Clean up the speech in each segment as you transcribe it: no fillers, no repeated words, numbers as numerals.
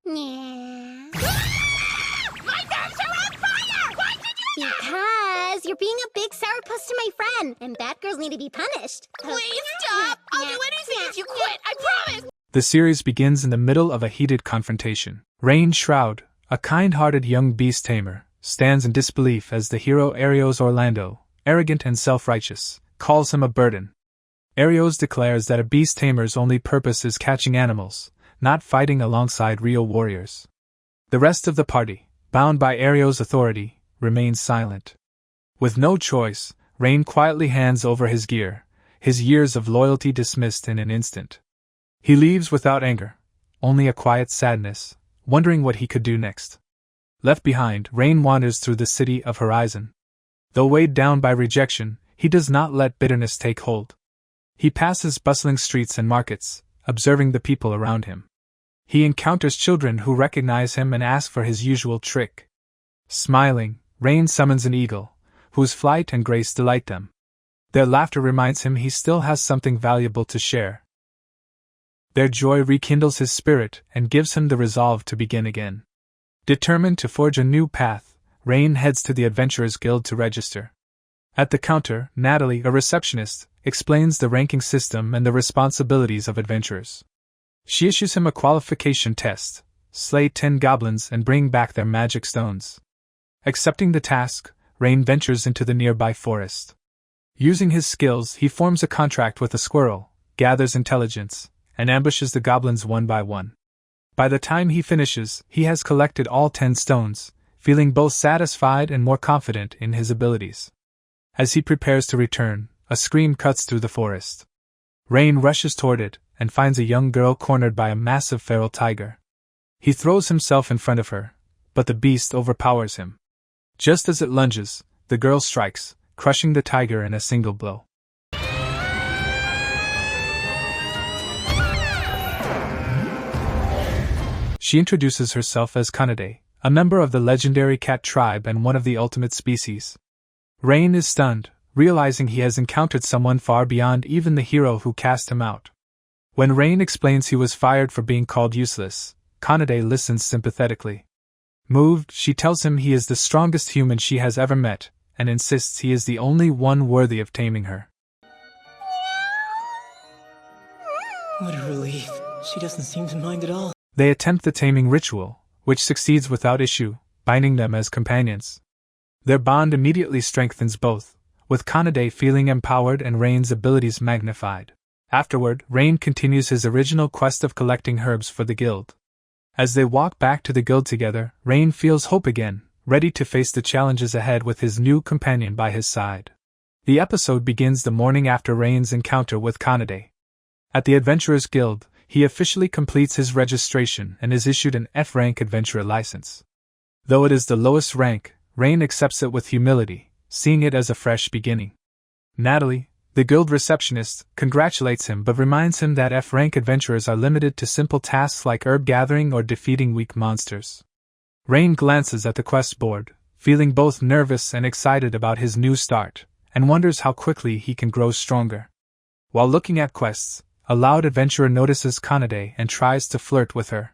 Yeah. My nerves are on fire! Why did you Because you're being a big sourpuss to my friend, and bad girls need to be punished. Please stop! I'll do anything if you quit, I promise! The series begins in the middle of a heated confrontation. Rain Shroud, a kind-hearted young beast tamer, stands in disbelief as the hero Arios Orlando, arrogant and self-righteous, calls him a burden. Arios declares that a beast tamer's only purpose is catching animals, not fighting alongside real warriors. The rest of the party, bound by Arios' authority, remains silent. With no choice, Rain quietly hands over his gear, his years of loyalty dismissed in an instant. He leaves without anger, only a quiet sadness, wondering what he could do next. Left behind, Rain wanders through the city of Horizon. Though weighed down by rejection, he does not let bitterness take hold. He passes bustling streets and markets, observing the people around him. He encounters children who recognize him and ask for his usual trick. Smiling, Rain summons an eagle, whose flight and grace delight them. Their laughter reminds him he still has something valuable to share. Their joy rekindles his spirit and gives him the resolve to begin again. Determined to forge a new path, Rain heads to the Adventurers Guild to register. At the counter, Natalie, a receptionist, explains the ranking system and the responsibilities of adventurers. She issues him a qualification test: slay 10 goblins and bring back their magic stones. Accepting the task, Rain ventures into the nearby forest. Using his skills, he forms a contract with a squirrel, gathers intelligence, and ambushes the goblins one by one. By the time he finishes, he has collected all 10 stones, feeling both satisfied and more confident in his abilities. As he prepares to return, a scream cuts through the forest. Rain rushes toward it and finds a young girl cornered by a massive feral tiger. He throws himself in front of her, but the beast overpowers him. Just as it lunges, the girl strikes, crushing the tiger in a single blow. She introduces herself as Kanade, a member of the legendary cat tribe and one of the ultimate species. Rain is stunned, realizing he has encountered someone far beyond even the hero who cast him out. When Rain explains he was fired for being called useless, Kanade listens sympathetically. Moved, she tells him he is the strongest human she has ever met, and insists he is the only one worthy of taming her. What a relief. She doesn't seem to mind at all. They attempt the taming ritual, which succeeds without issue, binding them as companions. Their bond immediately strengthens both, with Kanade feeling empowered and Rain's abilities magnified. Afterward, Rain continues his original quest of collecting herbs for the guild. As they walk back to the guild together, Rain feels hope again, ready to face the challenges ahead with his new companion by his side. The episode begins the morning after Rain's encounter with Kanade. At the Adventurers Guild, he officially completes his registration and is issued an F-rank adventurer license. Though it is the lowest rank, Rain accepts it with humility, seeing it as a fresh beginning. Natalie, the guild receptionist, congratulates him but reminds him that F-rank adventurers are limited to simple tasks like herb gathering or defeating weak monsters. Rain glances at the quest board, feeling both nervous and excited about his new start, and wonders how quickly he can grow stronger. While looking at quests, a loud adventurer notices Kanade and tries to flirt with her.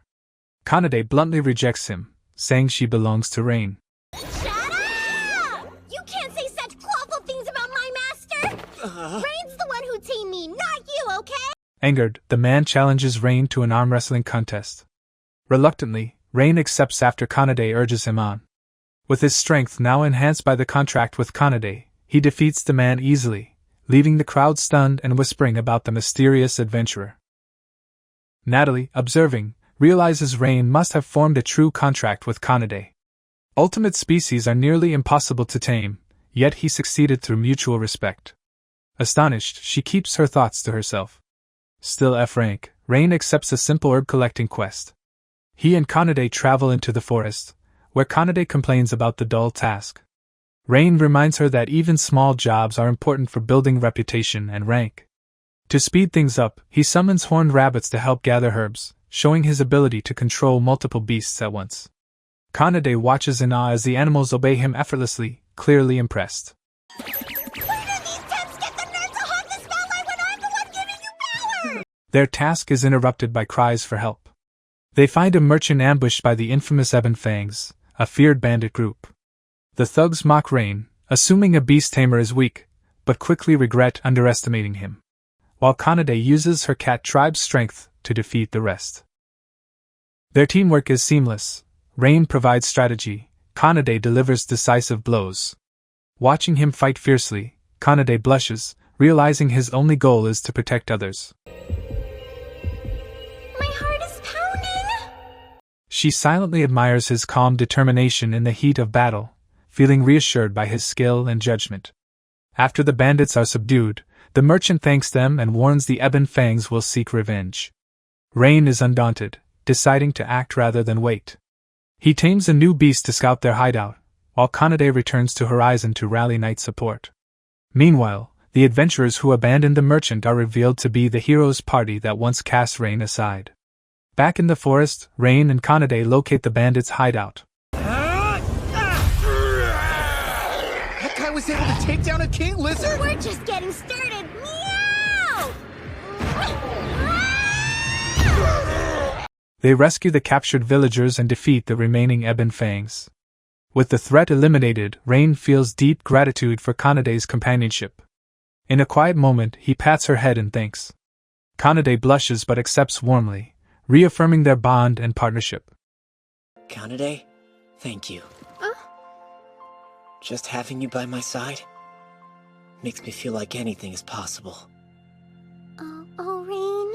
Kanade bluntly rejects him, saying she belongs to Rain. Shut up! You can't say such clawful things about my master! Rain's the one who tamed me, not you, okay? Angered, the man challenges Rain to an arm wrestling contest. Reluctantly, Rain accepts after Kanade urges him on. With his strength now enhanced by the contract with Kanade, he defeats the man easily, leaving the crowd stunned and whispering about the mysterious adventurer. Natalie, observing, realizes Rain must have formed a true contract with Kanade. Ultimate species are nearly impossible to tame, yet he succeeded through mutual respect. Astonished, she keeps her thoughts to herself. Still F-rank, Rain accepts a simple herb collecting quest. He and Kanade travel into the forest, where Kanade complains about the dull task. Rain reminds her that even small jobs are important for building reputation and rank. To speed things up, he summons horned rabbits to help gather herbs, showing his ability to control multiple beasts at once. Kanade watches in awe as the animals obey him effortlessly, clearly impressed. Where do these temps get the nerve to hog the spotlight when I'm the one giving you power? Their task is interrupted by cries for help. They find a merchant ambushed by the infamous Ebon Fangs, a feared bandit group. The thugs mock Rain, assuming a beast tamer is weak, but quickly regret underestimating him, while Kanade uses her cat tribe's strength to defeat the rest. Their teamwork is seamless. Rain provides strategy, Kanade delivers decisive blows. Watching him fight fiercely, Kanade blushes, realizing his only goal is to protect others. My heart is pounding! She silently admires his calm determination in the heat of battle, feeling reassured by his skill and judgment. After the bandits are subdued, the merchant thanks them and warns the Ebon Fangs will seek revenge. Rain is undaunted, deciding to act rather than wait. He tames a new beast to scout their hideout, while Kanade returns to Horizon to rally knight support. Meanwhile, the adventurers who abandoned the merchant are revealed to be the heroes' party that once cast Rain aside. Back in the forest, Rain and Kanade locate the bandits' hideout. That guy was able to take down a king lizard? We're just getting started! Meow! They rescue the captured villagers and defeat the remaining Ebon Fangs. With the threat eliminated, Rain feels deep gratitude for Kanade's companionship. In a quiet moment, he pats her head and thanks. Kanade blushes but accepts warmly, reaffirming their bond and partnership. Kanade, thank you. Just having you by my side makes me feel like anything is possible. Oh, Rain.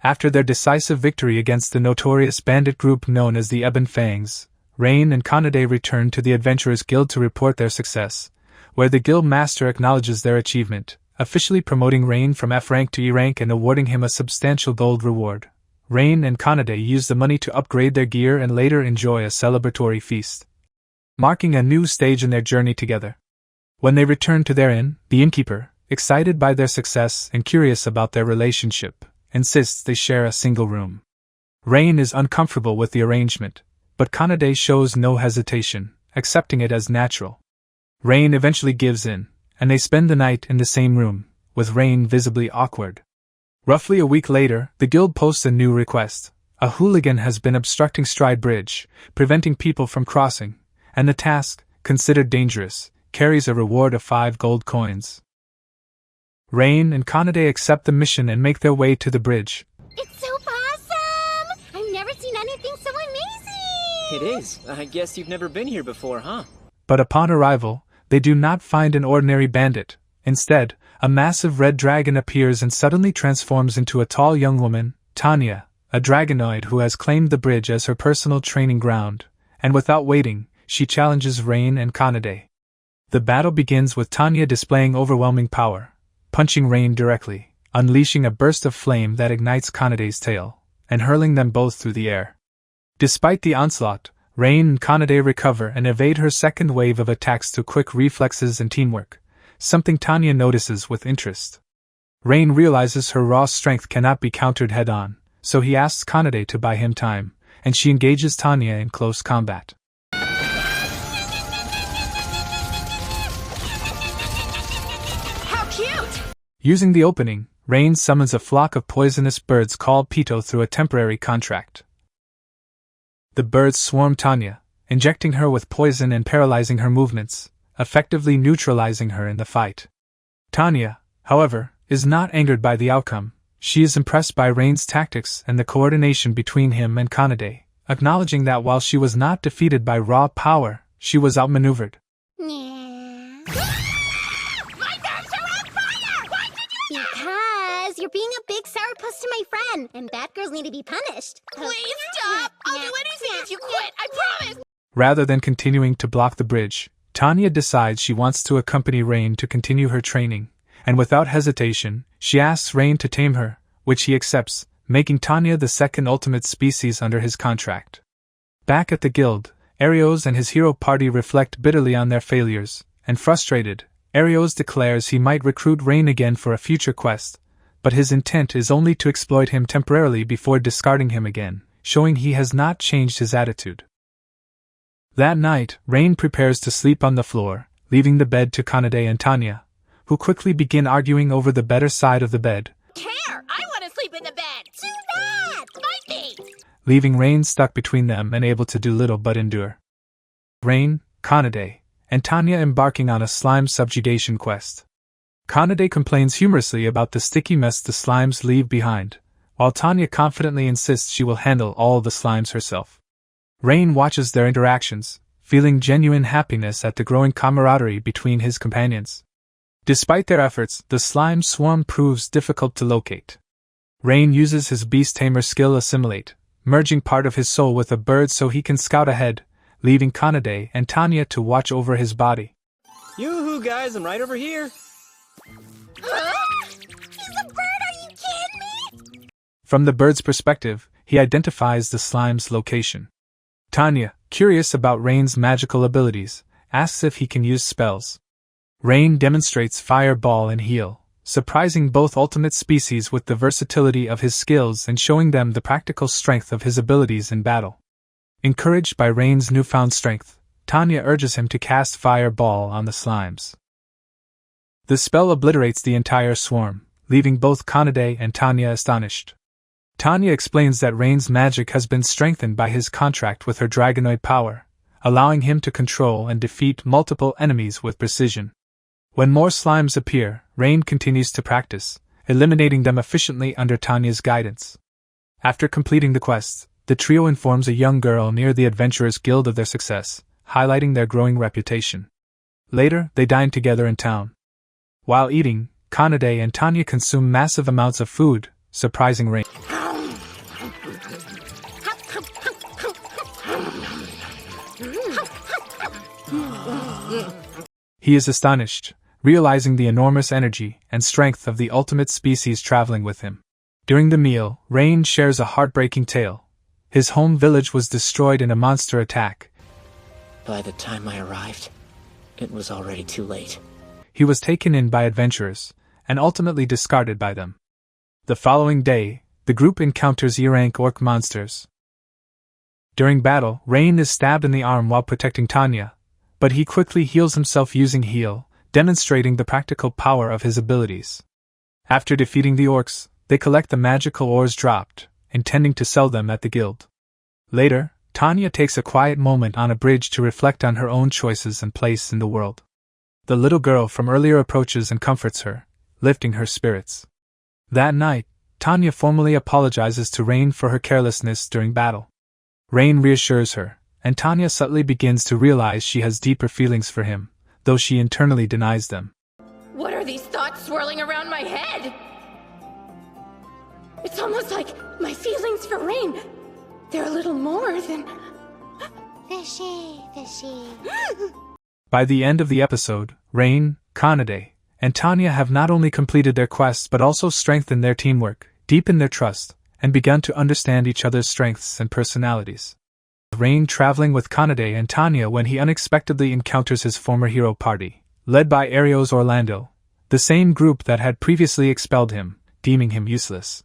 After their decisive victory against the notorious bandit group known as the Ebon Fangs, Rain and Kanade return to the Adventurers Guild to report their success, where the guild master acknowledges their achievement, officially promoting Rain from F rank to E rank and awarding him a substantial gold reward. Rain and Kanade use the money to upgrade their gear and later enjoy a celebratory feast, marking a new stage in their journey together. When they return to their inn, the innkeeper, excited by their success and curious about their relationship, insists they share a single room. Rain is uncomfortable with the arrangement, but Kanade shows no hesitation, accepting it as natural. Rain eventually gives in, and they spend the night in the same room, with Rain visibly awkward. Roughly a week later, the guild posts a new request. A hooligan has been obstructing Stride Bridge, preventing people from crossing, and the task, considered dangerous, carries a reward of 5 gold coins. Rain and Kanade accept the mission and make their way to the bridge. It's so awesome! I've never seen anything so amazing! It is. I guess you've never been here before, huh? But upon arrival, they do not find an ordinary bandit. Instead, a massive red dragon appears and suddenly transforms into a tall young woman, Tanya, a dragonoid who has claimed the bridge as her personal training ground, and without waiting, she challenges Rain and Kanade. The battle begins with Tanya displaying overwhelming power, punching Rain directly, unleashing a burst of flame that ignites Kanade's tail, and hurling them both through the air. Despite the onslaught, Rain and Kanade recover and evade her second wave of attacks through quick reflexes and teamwork, something Tanya notices with interest. Rain realizes her raw strength cannot be countered head-on, so he asks Kanade to buy him time, and she engages Tanya in close combat. How cute! Using the opening, Rain summons a flock of poisonous birds called Pito through a temporary contract. The birds swarm Tanya, injecting her with poison and paralyzing her movements, effectively neutralizing her in the fight. Tanya, however, is not angered by the outcome. She is impressed by Rain's tactics and the coordination between him and Kanade, acknowledging that while she was not defeated by raw power, she was outmaneuvered. My dogs are on fire! Why did you... Because you're being a big sourpuss to my friend, and bad girls need to be punished. Please stop! I'll do anything if you quit, I promise! Rather than continuing to block the bridge, Tanya decides she wants to accompany Rain to continue her training, and without hesitation, she asks Rain to tame her, which he accepts, making Tanya the second ultimate species under his contract. Back at the guild, Arios and his hero party reflect bitterly on their failures, and frustrated, Arios declares he might recruit Rain again for a future quest, but his intent is only to exploit him temporarily before discarding him again, showing he has not changed his attitude. That night, Rain prepares to sleep on the floor, leaving the bed to Kanade and Tanya, who quickly begin arguing over the better side of the bed. Care! I want to sleep in the bed! So leaving Rain stuck between them and able to do little but endure. Rain, Kanade, and Tanya embarking on a slime subjugation quest. Kanade complains humorously about the sticky mess the slimes leave behind, while Tanya confidently insists she will handle all the slimes herself. Rain watches their interactions, feeling genuine happiness at the growing camaraderie between his companions. Despite their efforts, the slime swarm proves difficult to locate. Rain uses his beast tamer skill Assimilate, merging part of his soul with a bird so he can scout ahead, leaving Kanade and Tanya to watch over his body. Yoo-hoo, guys, I'm right over here. Huh? He's a bird, are you kidding me? From the bird's perspective, he identifies the slime's location. Tanya, curious about Rain's magical abilities, asks if he can use spells. Rain demonstrates Fireball and Heal, surprising both ultimate species with the versatility of his skills and showing them the practical strength of his abilities in battle. Encouraged by Rain's newfound strength, Tanya urges him to cast Fireball on the slimes. The spell obliterates the entire swarm, leaving both Kanade and Tanya astonished. Tanya explains that Rain's magic has been strengthened by his contract with her dragonoid power, allowing him to control and defeat multiple enemies with precision. When more slimes appear, Rain continues to practice, eliminating them efficiently under Tanya's guidance. After completing the quest, the trio informs a young girl near the Adventurers Guild of their success, highlighting their growing reputation. Later, they dine together in town. While eating, Kanade and Tanya consume massive amounts of food, surprising Rain. He is astonished, realizing the enormous energy and strength of the ultimate species traveling with him. During the meal, Rain shares a heartbreaking tale. His home village was destroyed in a monster attack. By the time I arrived, it was already too late. He was taken in by adventurers, and ultimately discarded by them. The following day, the group encounters E-rank orc monsters. During battle, Rain is stabbed in the arm while protecting Tanya, but he quickly heals himself using Heal, demonstrating the practical power of his abilities. After defeating the orcs, they collect the magical ores dropped, intending to sell them at the guild. Later, Tanya takes a quiet moment on a bridge to reflect on her own choices and place in the world. The little girl from earlier approaches and comforts her, lifting her spirits. That night, Tanya formally apologizes to Rain for her carelessness during battle. Rain reassures her, and Tanya subtly begins to realize she has deeper feelings for him, though she internally denies them. What are these thoughts swirling around my head? It's almost like my feelings for Rain. They're a little more than... Fishy, fishy. By the end of the episode, Rain, Kanade, and Tanya have not only completed their quests but also strengthened their teamwork, deepened their trust, and begun to understand each other's strengths and personalities. Rain traveling with Kanade and Tanya when he unexpectedly encounters his former hero party, led by Arios Orlando, the same group that had previously expelled him, deeming him useless.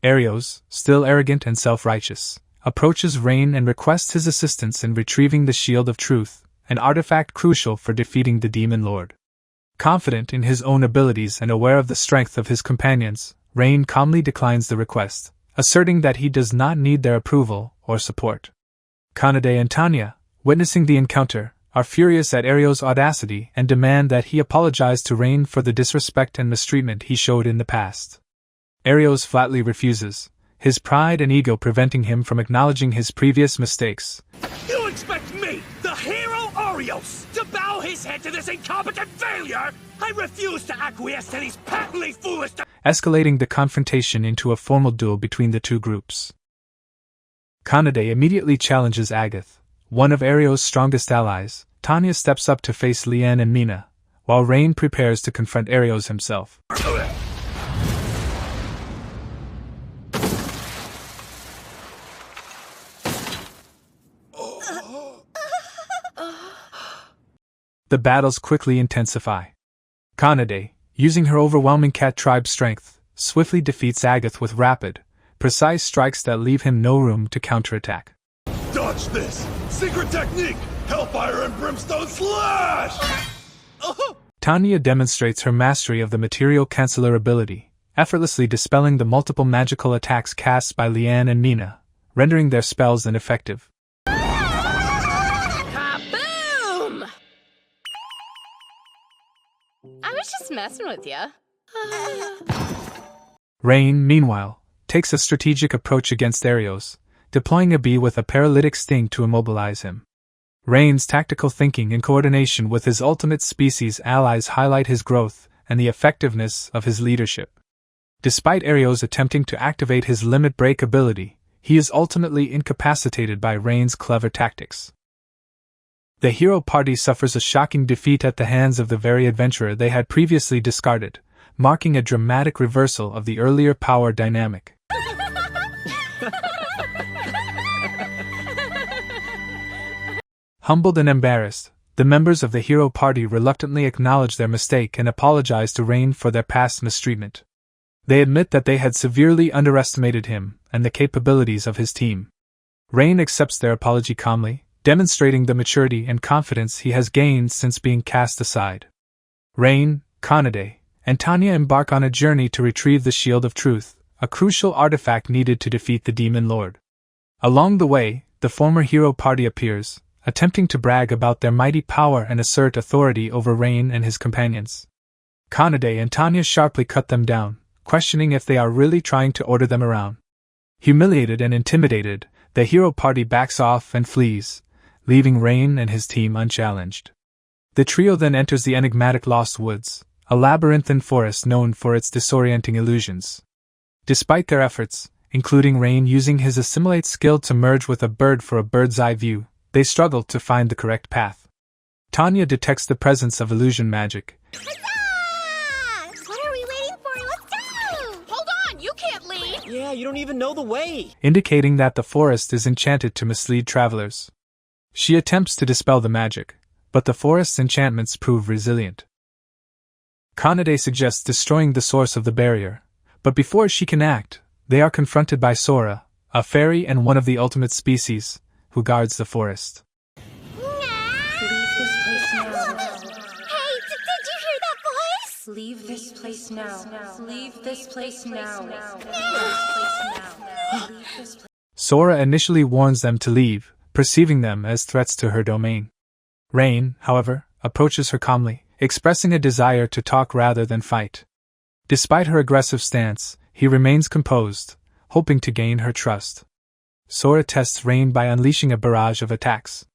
Arios, still arrogant and self-righteous, approaches Rain and requests his assistance in retrieving the Shield of Truth, an artifact crucial for defeating the Demon Lord. Confident in his own abilities and aware of the strength of his companions, Rain calmly declines the request, asserting that he does not need their approval or support. Kanade and Tanya, witnessing the encounter, are furious at Arios' audacity and demand that he apologize to Rain for the disrespect and mistreatment he showed in the past. Arios flatly refuses, his pride and ego preventing him from acknowledging his previous mistakes. You expect me, the hero Arios, to bow his head to this incompetent failure? I refuse to acquiesce to these patently foolish... Escalating the confrontation into a formal duel between the two groups. Kanade immediately challenges Agath, one of Arios' strongest allies. Tanya steps up to face Leanne and Mina, while Rain prepares to confront Arios himself. The battles quickly intensify. Kanade, using her overwhelming cat tribe strength, swiftly defeats Agath with rapid, precise strikes that leave him no room to counterattack. Dodge this! Secret technique! Hellfire and Brimstone Slash! Tanya demonstrates her mastery of the Material Canceller ability, effortlessly dispelling the multiple magical attacks cast by Leanne and Mina, rendering their spells ineffective. Kaboom! I was just messing with ya. Rain, meanwhile, takes a strategic approach against Arios, deploying a bee with a paralytic sting to immobilize him. Rain's tactical thinking in coordination with his ultimate species allies highlight his growth and the effectiveness of his leadership. Despite Arios attempting to activate his limit break ability, he is ultimately incapacitated by Rain's clever tactics. The hero party suffers a shocking defeat at the hands of the very adventurer they had previously discarded, marking a dramatic reversal of the earlier power dynamic. Humbled and embarrassed, the members of the hero party reluctantly acknowledge their mistake and apologize to Rain for their past mistreatment. They admit that they had severely underestimated him and the capabilities of his team. Rain accepts their apology calmly, demonstrating the maturity and confidence he has gained since being cast aside. Rain, Kanade, and Tanya embark on a journey to retrieve the Shield of Truth, a crucial artifact needed to defeat the Demon Lord. Along the way, the former hero party appears, attempting to brag about their mighty power and assert authority over Rain and his companions. Kanade and Tanya sharply cut them down, questioning if they are really trying to order them around. Humiliated and intimidated, the hero party backs off and flees, leaving Rain and his team unchallenged. The trio then enters the enigmatic Lost Woods, a labyrinthine forest known for its disorienting illusions. Despite their efforts, including Rain using his assimilate skill to merge with a bird for a bird's-eye view, they struggle to find the correct path. Tanya detects the presence of illusion magic. Huzzah! What are we waiting for? Let's go! Hold on, you can't lead! Yeah, you don't even know the way. Indicating that the forest is enchanted to mislead travelers. She attempts to dispel the magic, but the forest's enchantments prove resilient. Kanade suggests destroying the source of the barrier, but before she can act, they are confronted by Sora, a fairy and one of the ultimate species, who guards the forest. Leave this place now. Hey, did you hear that voice? Leave this place now. Leave this place now. Leave this place. Sora initially warns them to leave, perceiving them as threats to her domain. Rain, however, approaches her calmly, expressing a desire to talk rather than fight. Despite her aggressive stance, he remains composed, hoping to gain her trust. Sora tests Rain by unleashing a barrage of attacks.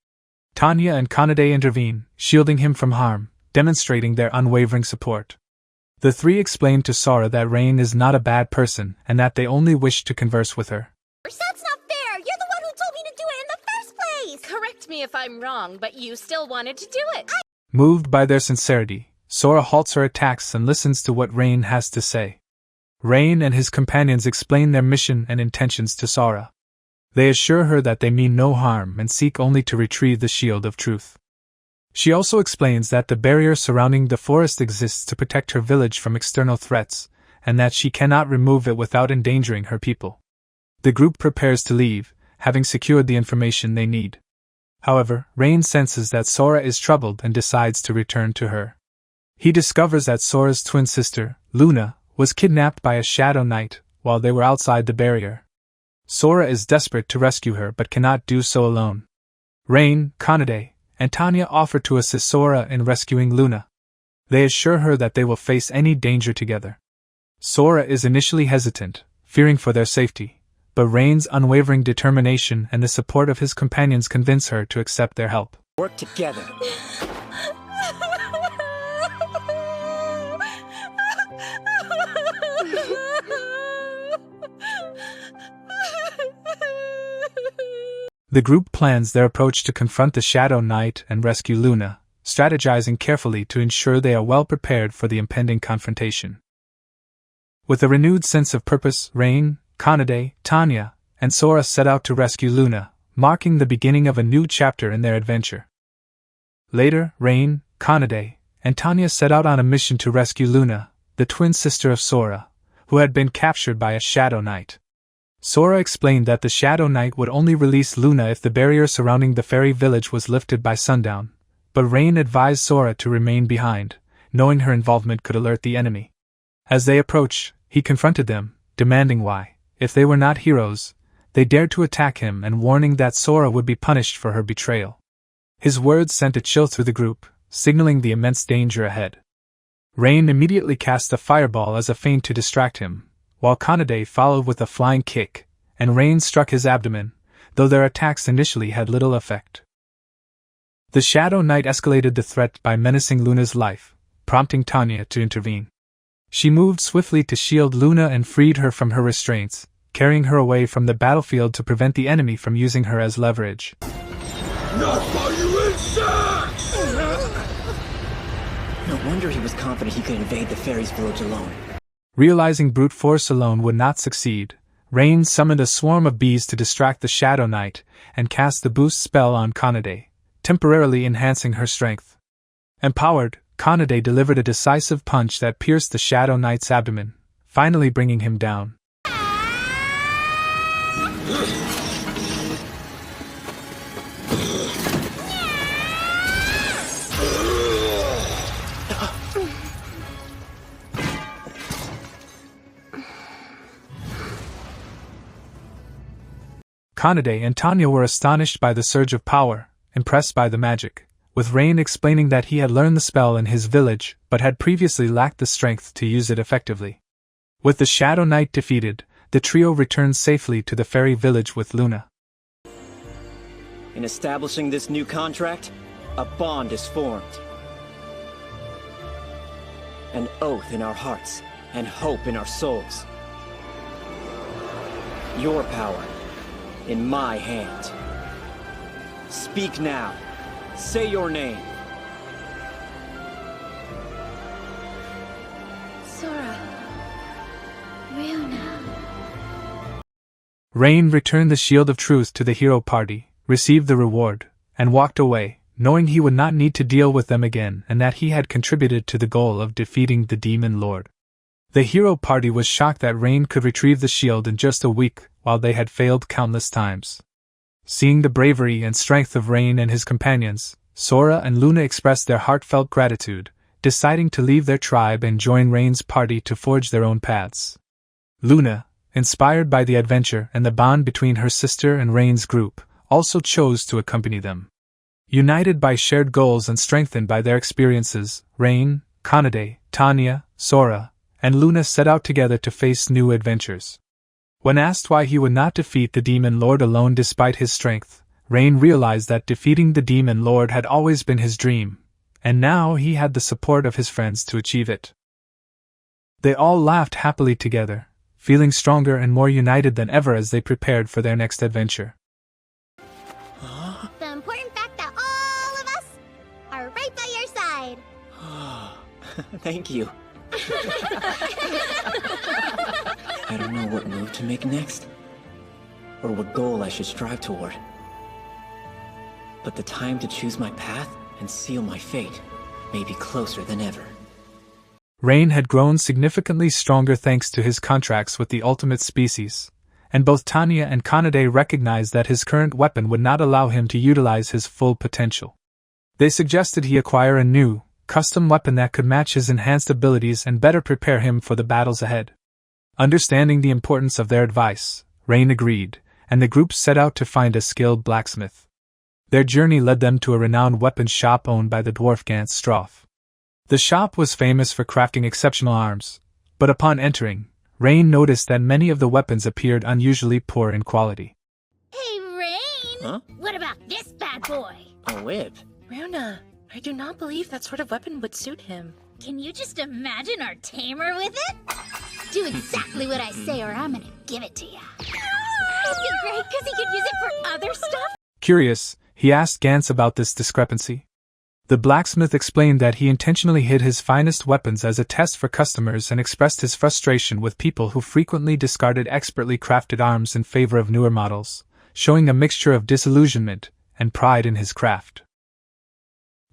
Tanya and Kanade intervene, shielding him from harm, demonstrating their unwavering support. The three explain to Sora that Rain is not a bad person and that they only wish to converse with her. That's not fair! You're the one who told me to do it in the first place! Correct me if I'm wrong, but you still wanted to do it. Moved by their sincerity, Sora halts her attacks and listens to what Rain has to say. Rain and his companions explain their mission and intentions to Sora. They assure her that they mean no harm and seek only to retrieve the Shield of Truth. She also explains that the barrier surrounding the forest exists to protect her village from external threats, and that she cannot remove it without endangering her people. The group prepares to leave, having secured the information they need. However, Rain senses that Sora is troubled and decides to return to her. He discovers that Sora's twin sister, Luna, was kidnapped by a Shadow Knight while they were outside the barrier. Sora is desperate to rescue her but cannot do so alone. Rain, Kanade, and Tanya offer to assist Sora in rescuing Luna. They assure her that they will face any danger together. Sora is initially hesitant, fearing for their safety, but Rain's unwavering determination and the support of his companions convince her to accept their help. Work together. The group plans their approach to confront the Shadow Knight and rescue Luna, strategizing carefully to ensure they are well prepared for the impending confrontation. With a renewed sense of purpose, Rain, Kanade, Tanya, and Sora set out to rescue Luna, marking the beginning of a new chapter in their adventure. Later, Rain, Kanade, and Tanya set out on a mission to rescue Luna, the twin sister of Sora, who had been captured by a Shadow Knight. Sora explained that the Shadow Knight would only release Luna if the barrier surrounding the fairy village was lifted by sundown, but Rain advised Sora to remain behind, knowing her involvement could alert the enemy. As they approached, he confronted them, demanding why, if they were not heroes, they dared to attack him and warning that Sora would be punished for her betrayal. His words sent a chill through the group, signaling the immense danger ahead. Rain immediately cast a fireball as a feint to distract him, while Kanade followed with a flying kick, and Rain struck his abdomen, though their attacks initially had little effect. The Shadow Knight escalated the threat by menacing Luna's life, prompting Tanya to intervene. She moved swiftly to shield Luna and freed her from her restraints, carrying her away from the battlefield to prevent the enemy from using her as leverage. Not while you insects! No wonder he was confident he could invade the fairies' village alone. Realizing brute force alone would not succeed, Rain summoned a swarm of bees to distract the Shadow Knight and cast the boost spell on Kanade, temporarily enhancing her strength. Empowered, Kanade delivered a decisive punch that pierced the Shadow Knight's abdomen, finally bringing him down. Kanade and Tanya were astonished by the surge of power, impressed by the magic, with Rain explaining that he had learned the spell in his village but had previously lacked the strength to use it effectively. With the Shadow Knight defeated, the trio returned safely to the fairy village with Luna. In establishing this new contract, a bond is formed. An oath in our hearts, and hope in our souls. Your power, in my hand. Speak now. Say your name. Sora. Ryuna. Rain returned the Shield of Truth to the hero party, received the reward, and walked away, knowing he would not need to deal with them again and that he had contributed to the goal of defeating the Demon Lord. The hero party was shocked that Rain could retrieve the shield in just a week, while they had failed countless times. Seeing the bravery and strength of Rain and his companions, Sora and Luna expressed their heartfelt gratitude, deciding to leave their tribe and join Rain's party to forge their own paths. Luna, inspired by the adventure and the bond between her sister and Rain's group, also chose to accompany them. United by shared goals and strengthened by their experiences, Rain, Kanade, Tanya, Sora, and Luna set out together to face new adventures. When asked why he would not defeat the Demon Lord alone despite his strength, Rain realized that defeating the Demon Lord had always been his dream, and now he had the support of his friends to achieve it. They all laughed happily together, feeling stronger and more united than ever as they prepared for their next adventure. The important fact that all of us are right by your side. Thank you. I don't know what move to make next, or what goal I should strive toward. But the time to choose my path and seal my fate may be closer than ever. Rain had grown significantly stronger thanks to his contracts with the ultimate species, and both Tanya and Kanade recognized that his current weapon would not allow him to utilize his full potential. They suggested he acquire a new, custom weapon that could match his enhanced abilities and better prepare him for the battles ahead. Understanding the importance of their advice, Rain agreed, and the group set out to find a skilled blacksmith. Their journey led them to a renowned weapons shop owned by the dwarf Gantz Stroff. The shop was famous for crafting exceptional arms, but upon entering, Rain noticed that many of the weapons appeared unusually poor in quality. Hey, Rain! Huh? What about this bad boy? A whip? Ryuna, I do not believe that sort of weapon would suit him. Can you just imagine our Tamer with it? Do exactly what I say or I'm gonna give it to ya. It'd be great because he could use it for other stuff. Curious, he asked Gantz about this discrepancy. The blacksmith explained that he intentionally hid his finest weapons as a test for customers and expressed his frustration with people who frequently discarded expertly crafted arms in favor of newer models, showing a mixture of disillusionment and pride in his craft.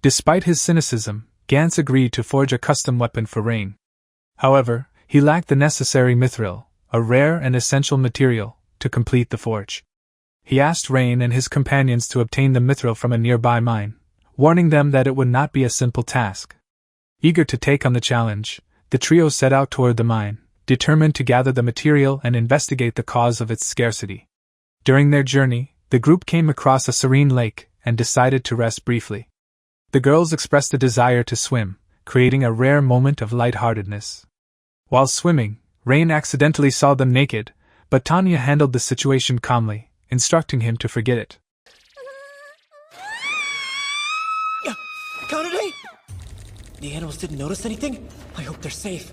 Despite his cynicism, Gantz agreed to forge a custom weapon for Rain. However, he lacked the necessary mithril, a rare and essential material, to complete the forge. He asked Rain and his companions to obtain the mithril from a nearby mine, warning them that it would not be a simple task. Eager to take on the challenge, the trio set out toward the mine, determined to gather the material and investigate the cause of its scarcity. During their journey, the group came across a serene lake and decided to rest briefly. The girls expressed a desire to swim, creating a rare moment of lightheartedness. While swimming, Rain accidentally saw them naked, but Tanya handled the situation calmly, instructing him to forget it. Kanade! The animals didn't notice anything? I hope they're safe.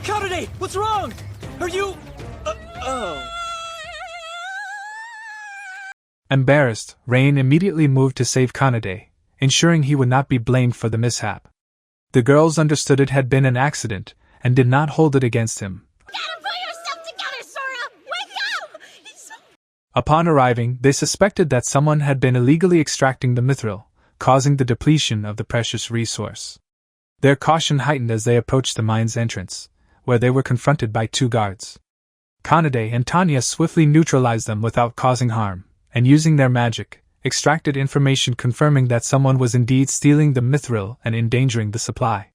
Kanade! What's wrong? Are you... oh... Embarrassed, Rain immediately moved to save Kanade, ensuring he would not be blamed for the mishap. The girls understood it had been an accident, and did not hold it against him. Gotta pull yourself together, Sora! Wake up! Upon arriving, they suspected that someone had been illegally extracting the mithril, causing the depletion of the precious resource. Their caution heightened as they approached the mine's entrance, where they were confronted by 2 guards. Kanade and Tanya swiftly neutralized them without causing harm, and using their magic, extracted information confirming that someone was indeed stealing the mithril and endangering the supply.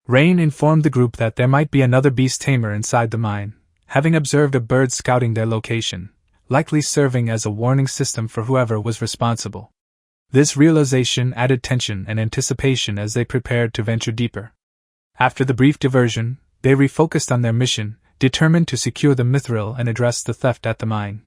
Rain informed the group that there might be another beast tamer inside the mine, having observed a bird scouting their location, likely serving as a warning system for whoever was responsible. This realization added tension and anticipation as they prepared to venture deeper. After the brief diversion, they refocused on their mission, determined to secure the mithril and address the theft at the mine.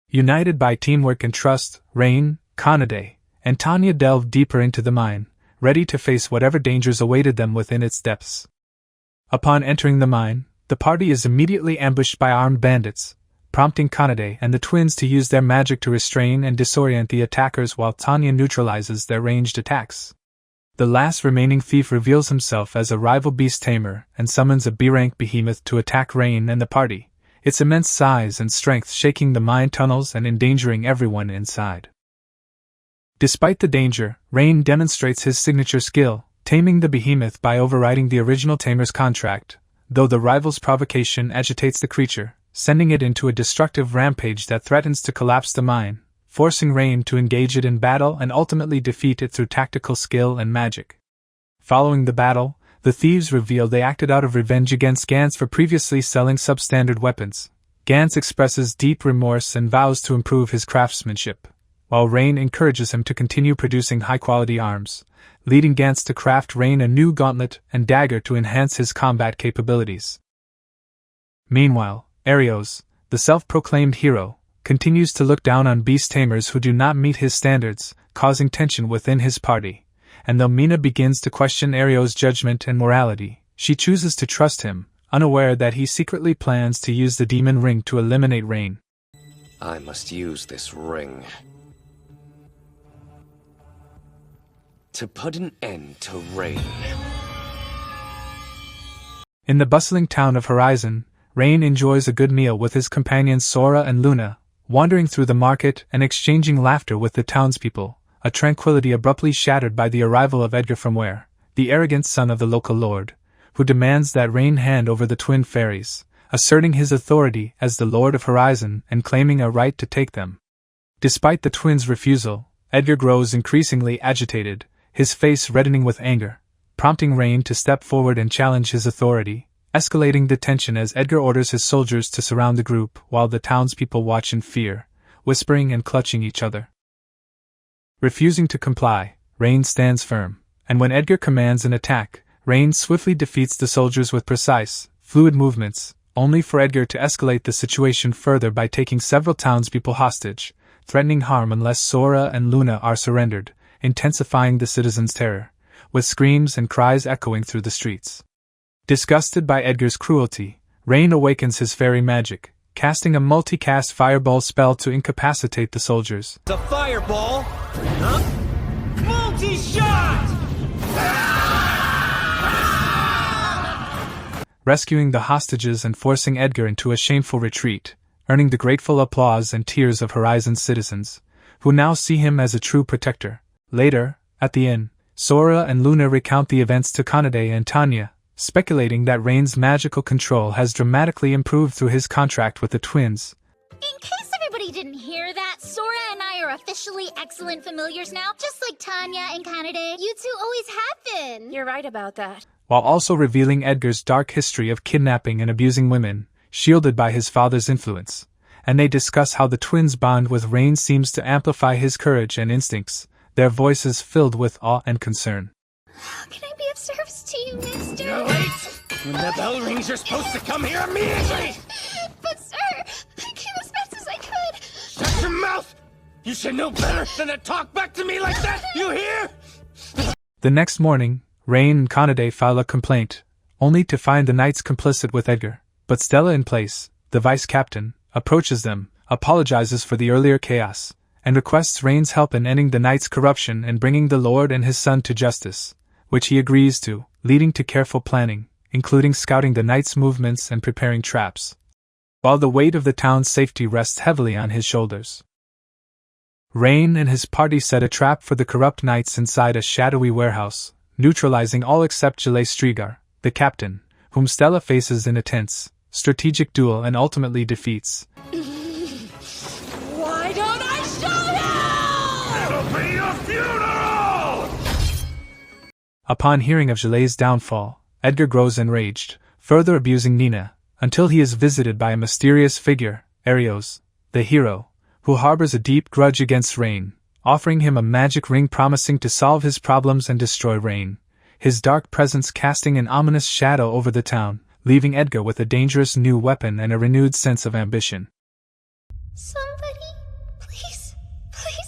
United by teamwork and trust, Rain, Kanade, and Tanya delved deeper into the mine, ready to face whatever dangers awaited them within its depths. Upon entering the mine, the party is immediately ambushed by armed bandits, prompting Kanade and the twins to use their magic to restrain and disorient the attackers while Tanya neutralizes their ranged attacks. The last remaining thief reveals himself as a rival beast tamer and summons a B-rank behemoth to attack Rain and the party, its immense size and strength shaking the mine tunnels and endangering everyone inside. Despite the danger, Rain demonstrates his signature skill, taming the behemoth by overriding the original tamer's contract, though the rival's provocation agitates the creature, sending it into a destructive rampage that threatens to collapse the mine, forcing Rain to engage it in battle and ultimately defeat it through tactical skill and magic. Following the battle, the thieves reveal they acted out of revenge against Gantz for previously selling substandard weapons. Gantz expresses deep remorse and vows to improve his craftsmanship, while Rain encourages him to continue producing high-quality arms, leading Gantz to craft Rain a new gauntlet and dagger to enhance his combat capabilities. Meanwhile, Arios, the self-proclaimed hero, continues to look down on beast tamers who do not meet his standards, causing tension within his party, and though Mina begins to question Arios' judgment and morality, she chooses to trust him, unaware that he secretly plans to use the demon ring to eliminate Rain. I must use this ring to put an end to Rain. In the bustling town of Horizon, Rain enjoys a good meal with his companions Sora and Luna, wandering through the market and exchanging laughter with the townspeople, a tranquility abruptly shattered by the arrival of Edgar from Ware, the arrogant son of the local lord, who demands that Rain hand over the twin fairies, asserting his authority as the Lord of Horizon and claiming a right to take them. Despite the twins' refusal, Edgar grows increasingly agitated, his face reddening with anger, prompting Rain to step forward and challenge his authority, escalating the tension as Edgar orders his soldiers to surround the group while the townspeople watch in fear, whispering and clutching each other. Refusing to comply, Rain stands firm, and when Edgar commands an attack, Rain swiftly defeats the soldiers with precise, fluid movements, only for Edgar to escalate the situation further by taking several townspeople hostage, threatening harm unless Sora and Luna are surrendered, intensifying the citizens' terror, with screams and cries echoing through the streets. Disgusted by Edgar's cruelty, Rain awakens his fairy magic, casting a multicast fireball spell to incapacitate the soldiers. The fireball? Huh? Multi-shot! Rescuing the hostages and forcing Edgar into a shameful retreat, earning the grateful applause and tears of Horizon's citizens, who now see him as a true protector. Later, at the inn, Sora and Luna recount the events to Kanade and Tanya, speculating that Rain's magical control has dramatically improved through his contract with the twins. In case everybody didn't hear that, Sora and I are officially excellent familiars now, just like Tanya and Kanade. You two always have been. You're right about that. While also revealing Edgar's dark history of kidnapping and abusing women, shielded by his father's influence. And they discuss how the twins' bond with Rain seems to amplify his courage and instincts, their voices filled with awe and concern. How can I be of service to you, mister? You're late! When the bell rings, you're supposed to come here immediately! But sir, I came as fast as I could. Shut your mouth! You should know better than to talk back to me like that, you hear? The next morning, Rain and Kanade file a complaint, only to find the knights complicit with Edgar. But Stella in place, the vice captain, approaches them, apologizes for the earlier chaos, and requests Rain's help in ending the knights' corruption and bringing the Lord and his son to justice, which he agrees to, leading to careful planning, including scouting the knights' movements and preparing traps, while the weight of the town's safety rests heavily on his shoulders. Rain and his party set a trap for the corrupt knights inside a shadowy warehouse, neutralizing all except Jale Strigar, the captain, whom Stella faces in a tense, strategic duel and ultimately defeats. Why don't I show It'll be your funeral! Upon hearing of Jale's downfall, Edgar grows enraged, further abusing Nina, until he is visited by a mysterious figure, Arios, the hero, who harbors a deep grudge against Rain, offering him a magic ring promising to solve his problems and destroy Rain, his dark presence casting an ominous shadow over the town, leaving Edgar with a dangerous new weapon and a renewed sense of ambition. Somebody, please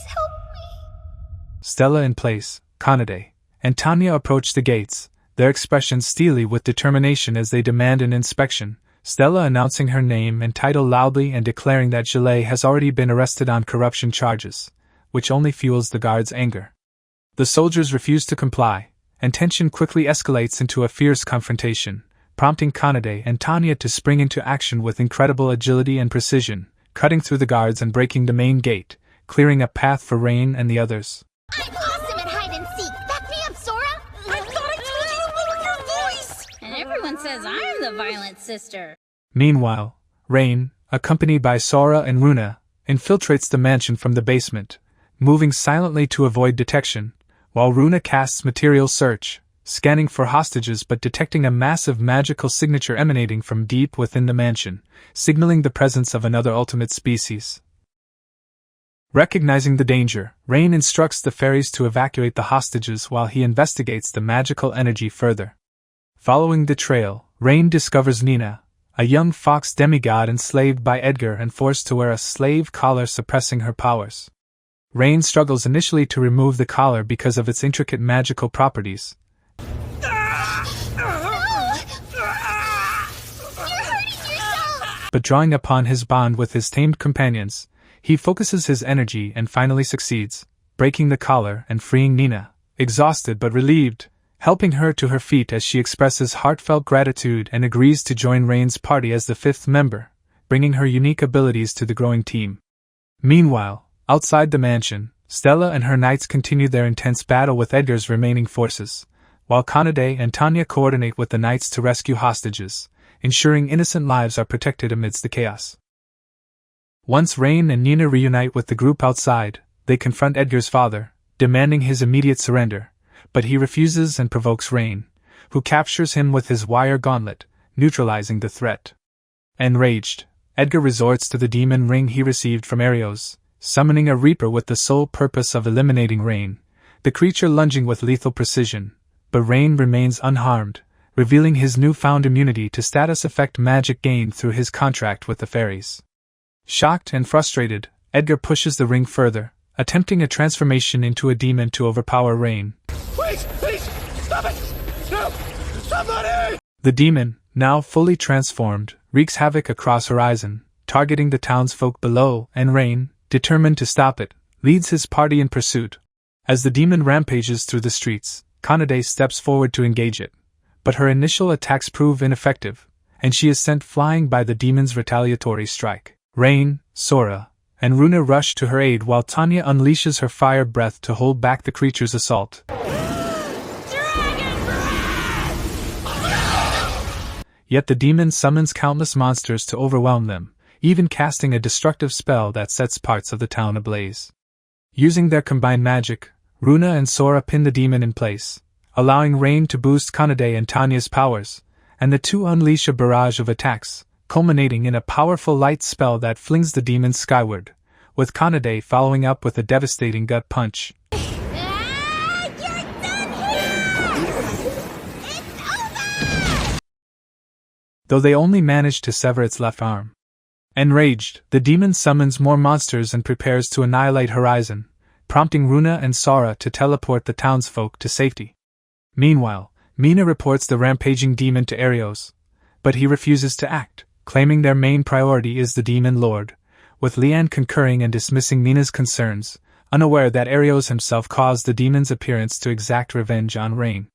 help me. Stella in place, Kanade, and Tanya approach the gates, their expressions steely with determination as they demand an inspection, Stella announcing her name and title loudly and declaring that Jale has already been arrested on corruption charges, which only fuels the guards' anger. The soldiers refuse to comply, and tension quickly escalates into a fierce confrontation, prompting Kanade and Tanya to spring into action with incredible agility and precision, cutting through the guards and breaking the main gate, clearing a path for Rain and the others. I'm awesome at hide and seek. Back me up, Sora. I thought I told you to lower your voice. And everyone says I'm the violent sister. Meanwhile, Rain, accompanied by Sora and Runa, infiltrates the mansion from the basement, moving silently to avoid detection, while Runa casts material search, scanning for hostages but detecting a massive magical signature emanating from deep within the mansion, signaling the presence of another ultimate species. Recognizing the danger, Rain instructs the fairies to evacuate the hostages while he investigates the magical energy further. Following the trail, Rain discovers Nina, a young fox demigod enslaved by Edgar and forced to wear a slave collar suppressing her powers. Rain struggles initially to remove the collar because of its intricate magical properties. You're hurting yourself. But drawing upon his bond with his tamed companions, he focuses his energy and finally succeeds, breaking the collar and freeing Nina, exhausted but relieved, helping her to her feet as she expresses heartfelt gratitude and agrees to join Rain's party as the fifth member, bringing her unique abilities to the growing team. Meanwhile, outside the mansion, Stella and her knights continue their intense battle with Edgar's remaining forces, while Kanade and Tanya coordinate with the knights to rescue hostages, ensuring innocent lives are protected amidst the chaos. Once Rain and Nina reunite with the group outside, they confront Edgar's father, demanding his immediate surrender, but he refuses and provokes Rain, who captures him with his wire gauntlet, neutralizing the threat. Enraged, Edgar resorts to the demon ring he received from Arios, summoning a Reaper with the sole purpose of eliminating Rain, the creature lunging with lethal precision, but Rain remains unharmed, revealing his newfound immunity to status effect magic gained through his contract with the fairies. Shocked and frustrated, Edgar pushes the ring further, attempting a transformation into a demon to overpower Rain. Please, stop it! No! Somebody! The demon, now fully transformed, wreaks havoc across Horizon, targeting the townsfolk below, and Rain, determined to stop it, leads his party in pursuit. As the demon rampages through the streets, Kanade steps forward to engage it, but her initial attacks prove ineffective, and she is sent flying by the demon's retaliatory strike. Rain, Sora, and Runa rush to her aid while Tanya unleashes her fire breath to hold back the creature's assault. Yet the demon summons countless monsters to overwhelm them, even casting a destructive spell that sets parts of the town ablaze. Using their combined magic, Runa and Sora pin the demon in place, allowing Rain to boost Kanade and Tanya's powers, and the two unleash a barrage of attacks, culminating in a powerful light spell that flings the demon skyward, with Kanade following up with a devastating gut punch. Ah, you're done here! It's over! Though they only manage to sever its left arm. Enraged, the demon summons more monsters and prepares to annihilate Horizon, prompting Runa and Sora to teleport the townsfolk to safety. Meanwhile, Mina reports the rampaging demon to Arios, but he refuses to act, claiming their main priority is the demon lord, with Leanne concurring and dismissing Mina's concerns, unaware that Arios himself caused the demon's appearance to exact revenge on Rain.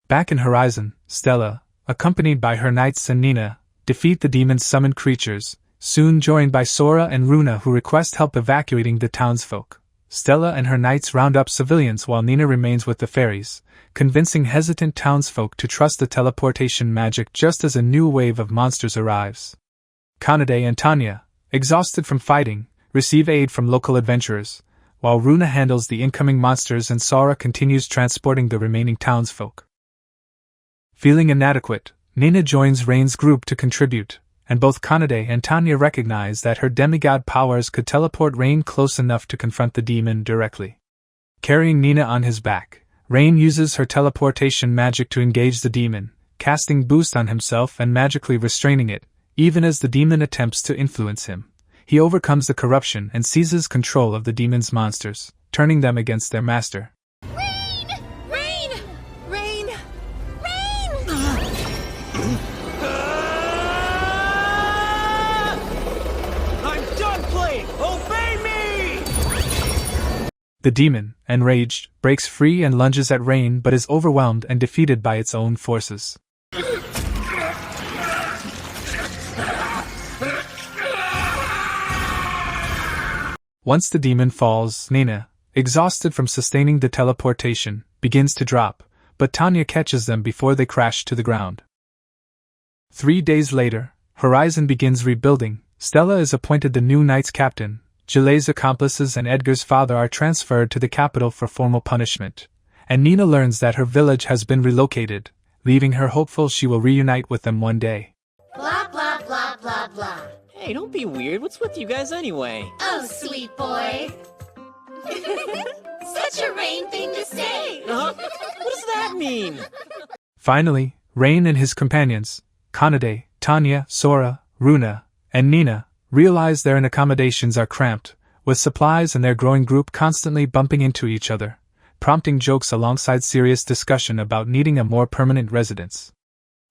Back in Horizon, Stella, accompanied by her knights and Nina, defeat the demon's summoned creatures, soon joined by Sora and Runa who request help evacuating the townsfolk. Stella and her knights round up civilians while Nina remains with the fairies, convincing hesitant townsfolk to trust the teleportation magic just as a new wave of monsters arrives. Kanade and Tanya, exhausted from fighting, receive aid from local adventurers, while Runa handles the incoming monsters and Sora continues transporting the remaining townsfolk. Feeling inadequate, Nina joins Rain's group to contribute, and both Kanade and Tanya recognize that her demigod powers could teleport Rain close enough to confront the demon directly. Carrying Nina on his back, Rain uses her teleportation magic to engage the demon, casting boost on himself and magically restraining it. Even as the demon attempts to influence him, he overcomes the corruption and seizes control of the demon's monsters, turning them against their master. Rain! Rain! Rain! Rain! I'm done playing! Obey me! The demon, enraged, breaks free and lunges at Rain but is overwhelmed and defeated by its own forces. Once the demon falls, Nina, exhausted from sustaining the teleportation, begins to drop, but Tanya catches them before they crash to the ground. 3 days later, Horizon begins rebuilding. Stella is appointed the new Knight's captain, Gilet's accomplices and Edgar's father are transferred to the capital for formal punishment, and Nina learns that her village has been relocated, leaving her hopeful she will reunite with them one day. Blah, blah, blah, blah, blah. Hey, don't be weird. What's with you guys anyway? Oh, sweet boy. Such a Rain thing to say. What does that mean? Finally, Rain and his companions, Kanade, Tanya, Sora, Runa, and Nina, realize their accommodations are cramped, with supplies and their growing group constantly bumping into each other, prompting jokes alongside serious discussion about needing a more permanent residence.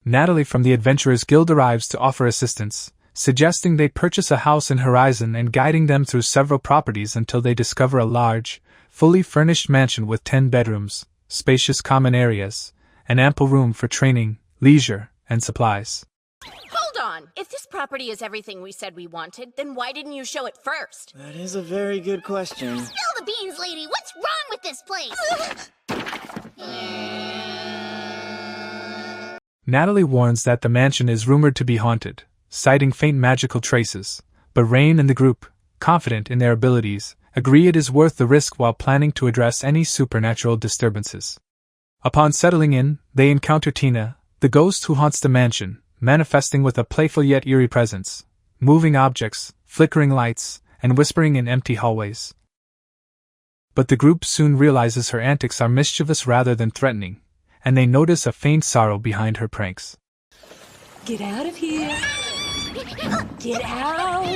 Natalie from the Adventurers Guild arrives to offer assistance, suggesting they purchase a house in Horizon and guiding them through several properties until they discover a large, fully furnished mansion with 10 bedrooms, spacious common areas, and ample room for training, leisure, and supplies. Hold on! If this property is everything we said we wanted, then why didn't you show it first? That is a very good question. Spill the beans, lady! What's wrong with this place? Natalie warns that the mansion is rumored to be haunted, citing faint magical traces, but Rain and the group, confident in their abilities, agree it is worth the risk while planning to address any supernatural disturbances. Upon settling in, they encounter Tina, the ghost who haunts the mansion, manifesting with a playful yet eerie presence, moving objects, flickering lights, and whispering in empty hallways. But the group soon realizes her antics are mischievous rather than threatening, and they notice a faint sorrow behind her pranks. Get out of here. Get out.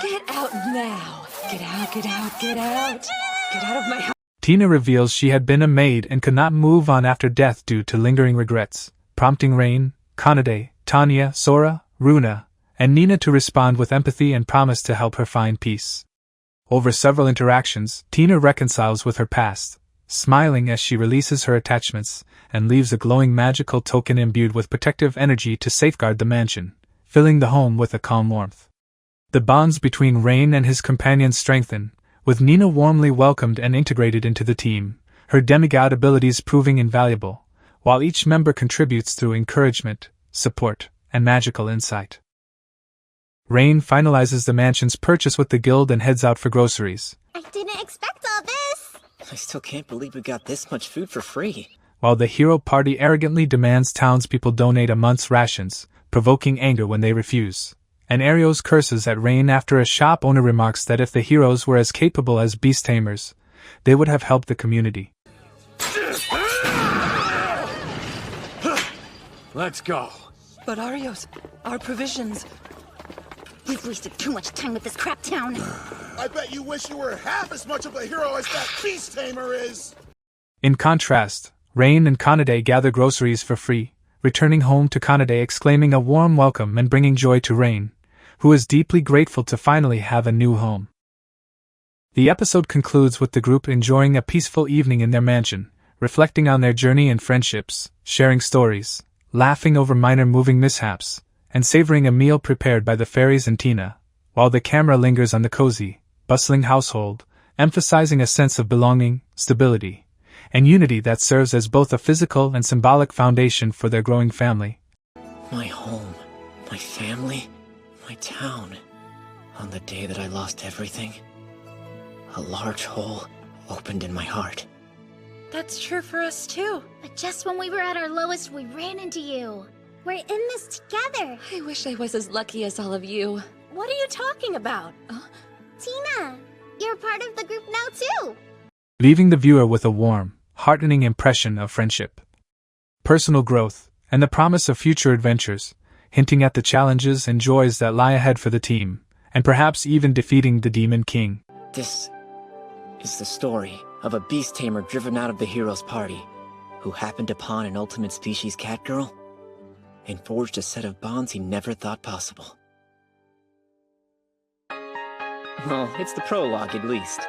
Get out now. Get out, get out, get out. Get out of my house. Tina reveals she had been a maid and could not move on after death due to lingering regrets, prompting Rain, Kanade, Tanya, Sora, Runa, and Nina to respond with empathy and promise to help her find peace. Over several interactions, Tina reconciles with her past, smiling as she releases her attachments and leaves a glowing magical token imbued with protective energy to safeguard the mansion, filling the home with a calm warmth. The bonds between Rain and his companions strengthen, with Nina warmly welcomed and integrated into the team, her demigod abilities proving invaluable, while each member contributes through encouragement, support, and magical insight. Rain finalizes the mansion's purchase with the guild and heads out for groceries. I didn't expect all this. I still can't believe we got this much food for free. While the hero party arrogantly demands townspeople donate a month's rations, provoking anger when they refuse. And Arios curses at Rain after a shop owner remarks that if the heroes were as capable as beast tamers, they would have helped the community. Let's go. But Arios, our provisions... We've wasted too much time with this crap town. I bet you wish you were half as much of a hero as that beast tamer is! In contrast, Rain and Kanade gather groceries for free, returning home to Kanade exclaiming a warm welcome and bringing joy to Rain, who is deeply grateful to finally have a new home. The episode concludes with the group enjoying a peaceful evening in their mansion, reflecting on their journey and friendships, sharing stories, laughing over minor moving mishaps, and savoring a meal prepared by the fairies and Tina, while the camera lingers on the cozy, bustling household, emphasizing a sense of belonging, stability, and unity that serves as both a physical and symbolic foundation for their growing family. My home, my family, my town. On the day that I lost everything, a large hole opened in my heart. That's true for us too. But just when we were at our lowest, we ran into you. We're in this together. I wish I was as lucky as all of you. What are you talking about? Tina, you're part of the group now too. Leaving the viewer with a warm, heartening impression of friendship, personal growth, and the promise of future adventures, hinting at the challenges and joys that lie ahead for the team, and perhaps even defeating the Demon King. This is the story of a beast tamer driven out of the hero's party, who happened upon an ultimate species cat girl, and forged a set of bonds he never thought possible. Well, it's the prologue at least.